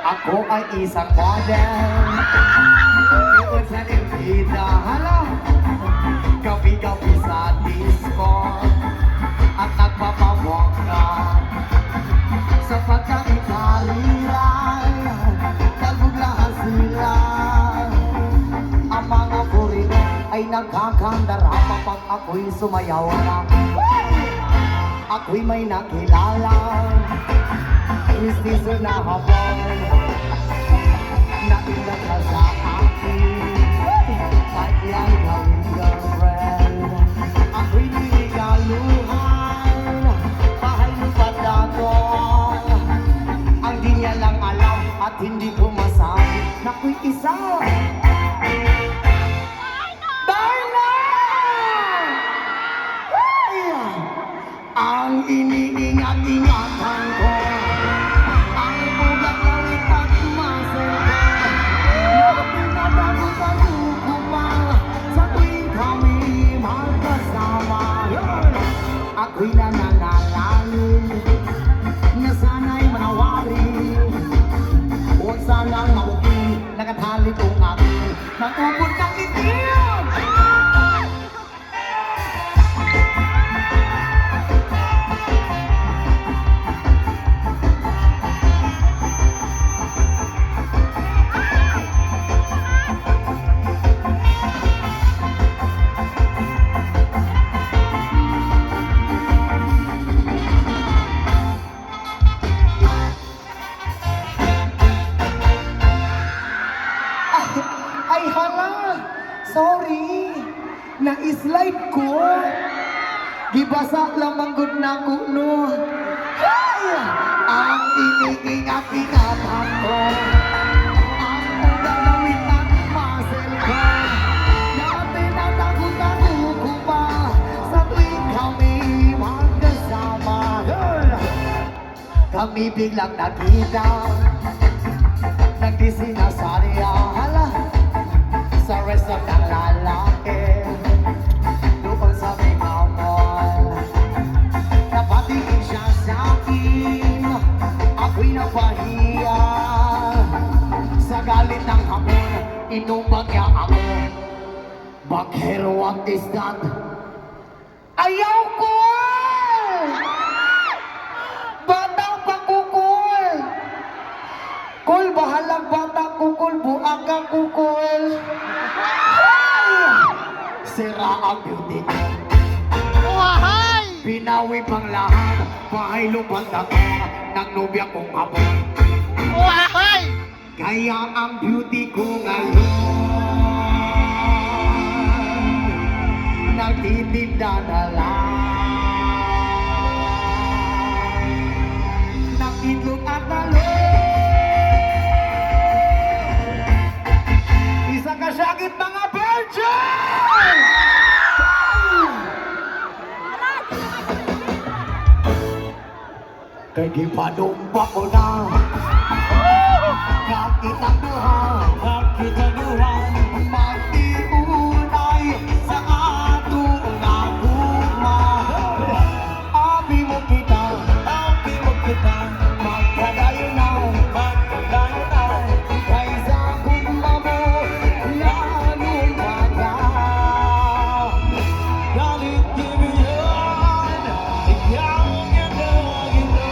Ako ay isang model, doon sa Nintida, hala, gabi-gabi sa disco, at nagpapawag na, sa pagkakitaliran, naguglahan sila, ang mga purino ay nagkakandara kapag ako'y sumayaw na, ako'y may nakilala, Christy na habang nainag ka sa akin, kanyang gawing girlfriend. Ako'y niligaluhan, bahay lupat daton. Ang di niya lang alam at hindi ko masabi na ako'y isa. Darla! Ang iniingat-ingatan ko, ako'y nananalangin na sana'y manawari. Huwag sanang mauwi, nakatali kong aking matupod ng itim. Ay hala, sorry, na-slide ko. Gibasa lamang good na kuno. Ay, ang iniingat-ingatan ko, ang unang nawitan kami biglang nakita. Nagdisinasarya sa resort ng lalaki doon sa mga mall. Napatingin siya sa akin, ako'y napahiya. Sa galit ng hamon, inumbag niya ako. Bakero, what is that? Ayaw ko! Batang pakukul! Kul, bahalang batang kukul, buang kukul! Sira ang beauty ko. Wahay! Pinawi pang lahat, bahay lupang ako ng nobya kong hapon. Wahay! Kaya ang beauty ko ngayon nagtitinda na lang ng itlog at talong. Isang kasyagit mga virgin! Kay gipanumpa ko na kakita duha, kakita duha, magtiunay sa atong naguma. Abi mo kita, magkadayo na, kaysa kumamo, lalong baga. Galit kimiyan, ikaw ang yanagin mo.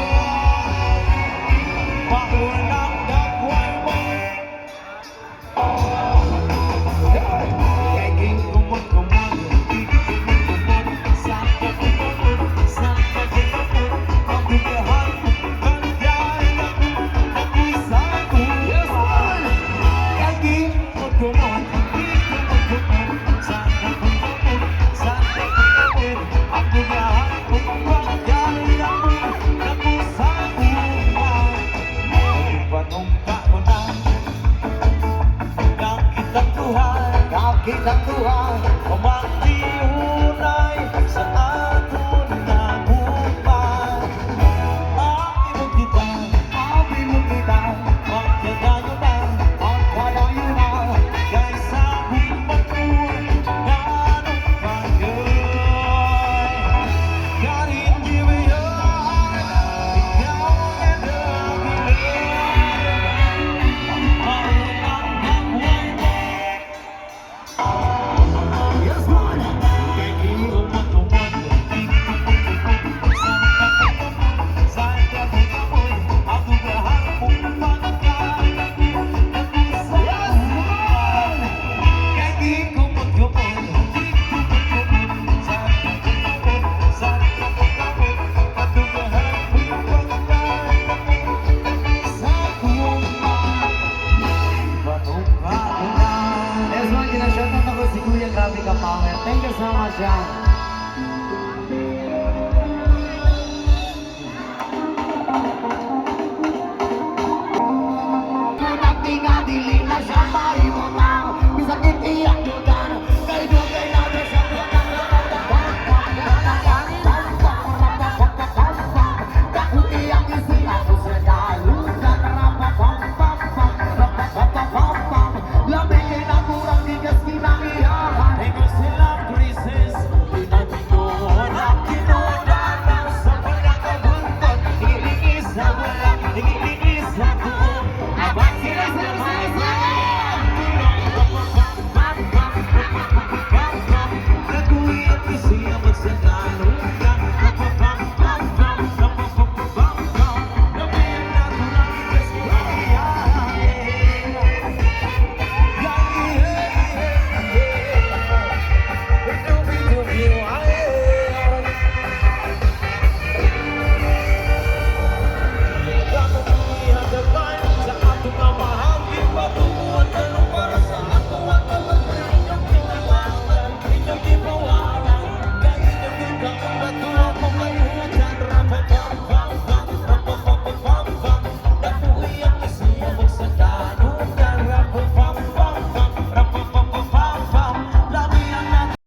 Paunang dagway mo. Kaging kumot-kumot, kumot-kumot, saka kumot, saka kumot. Ang bukahan, kandahan ako'y sa uwan. Kaging kumot-kumot, kumot-kumot, saka kumot, saka kumot. Ang bukahan, kandahan ako'y sa uwan. Panumpa ko na kakitang tuhan umatiunay sa aton nagupan. Abi mo kita, magkadayo na, kaysa bumagul ganong bagay. Galing gibayan, ikaw ang yes, man. Yes, man. Ginashoutout ako si Kuya. Grabe ka, power. Thank you so much, John.